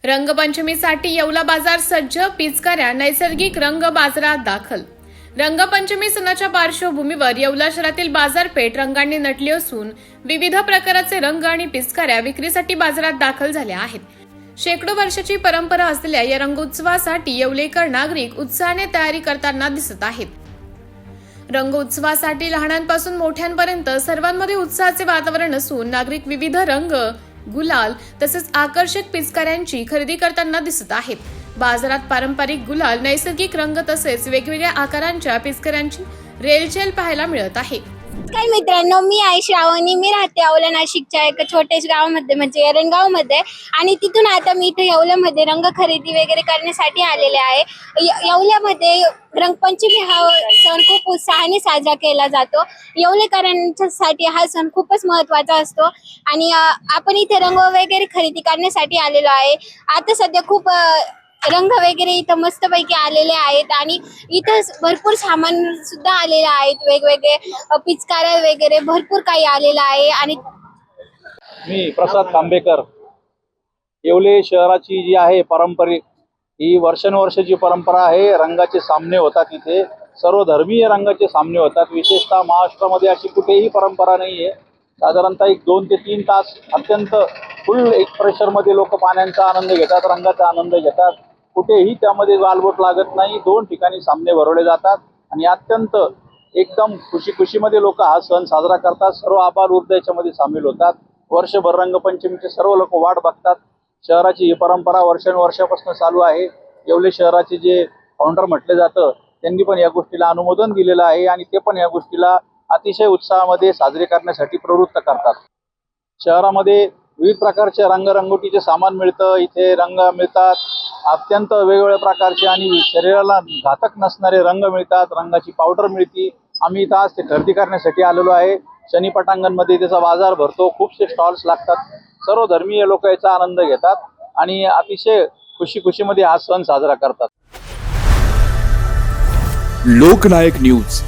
रंगपंचमीसाठी येवला बाजार सज्ज, पिचकाऱ्या नैसर्गिक रंग बाजारात दाखल। रंगपंचमी सणाच्या पार्श्वभूमीवर येवला शहरातील बाजारपेठ रंगांनी नटली असून विविध प्रकारचे रंग आणि पिचकाऱ्या विक्रीसाठी बाजारात दाखल झाल्या आहेत। शेकडो वर्षाची परंपरा असलेल्या या रंगोत्सवासाठी येवलेकर नागरिक उत्साहाने तयारी करताना दिसत आहेत। रंग उत्सवासाठी लहानांपासून मोठ्यांपर्यंत सर्वांमध्ये उत्साहाचे वातावरण असून नागरिक विविध रंग, गुलाल तसेच आकर्षक पिचकाऱ्यांची खरेदी करताना दिसत आहेत। बाजारात पारंपरिक गुलाल, नैसर्गिक रंग तसेच वेगवेगळ्या आकारांच्या पिचकाऱ्यांची रेलचेल पाहायला मिळत आहे। नमस्कार मित्रांनो, मी आहे श्रावणी। मी राहते येवला नाशिकच्या एका छोट्याशा गावामध्ये म्हणजे एरणगावमध्ये, आणि तिथून आता मी इथे येवल्यामध्ये रंग खरेदी वगैरे करण्यासाठी आलेले आहे। येवल्यामध्ये रंगपंचमी हा सण खूप उत्साहाने साजरा केला जातो। येवलेकरांसाठी हा सण खूपच महत्त्वाचा असतो आणि आपण इथे रंग वगैरे खरेदी करण्यासाठी आलेलो आहे। आता सध्या खूप रंग वगैरे इथं मस्तपैकी आलेले आहेत आणि इथं भरपूर सामान सुद्धा आलेले आहेत, वेगवेगळे पिचकाऱ्या वगैरे भरपूर काही आलेलं आहे। आणि मी प्रसाद तांबेकर। येवले शहराची जी आहे पारंपरिक ही वर्षानुवर्षाची परंपरा आहे। रंगाचे सामने होतात, इथे सर्व धर्मीय रंगाचे सामने होतात। विशेषतः महाराष्ट्रामध्ये अशी कुठेही परंपरा नाही आहे। साधारणतः 2 ते 3 तास अत्यंत फुल एक प्रेशरमध्ये लोक पाण्याचा आनंद घेतात, रंगाचा आनंद घेतात। कुठेही त्यामध्ये गालबोट लागत नाही। 2 ठिकाणी सामने भरवले जातात आणि अत्यंत एकदम खुशीमध्ये लोक हा सण साजरा करतात। सर्व आबालवृद्ध याच्यामध्ये सामील होतात। वर्षभर रंगपंचमीचे सर्व लोक वाट बघतात। शहराची ही परंपरा वर्षानुवर्षापासून चालू आहे। येवले शहराचे जे फाउंडर म्हटले जातं त्यांनी पण या गोष्टीला अनुमोदन दिलेलं आहे आणि ते पण या गोष्टीला अतिशय उत्साहामध्ये साजरे करण्यासाठी प्रवृत्त करतात। शहरामध्ये विविध प्रकारचे रंगरंगोटीचे सामान मिळतं। इथे रंग मिळतात, अत्यंत वेगवेगळ्या प्रकारचे आणि शरीराला घातक नसणारे रंग मिळतात। रंगाची पावडर मिळते। आम्ही इथं आज ते खरेदी करण्यासाठी आलेलो आहे। शनी पटांगणमध्ये त्याचा बाजार भरतो, खूपसे स्टॉल्स लागतात। सर्व धर्मीय लोक याचा आनंद घेतात आणि अतिशय खुशीमध्ये हा सण साजरा करतात। लोकनायक न्यूज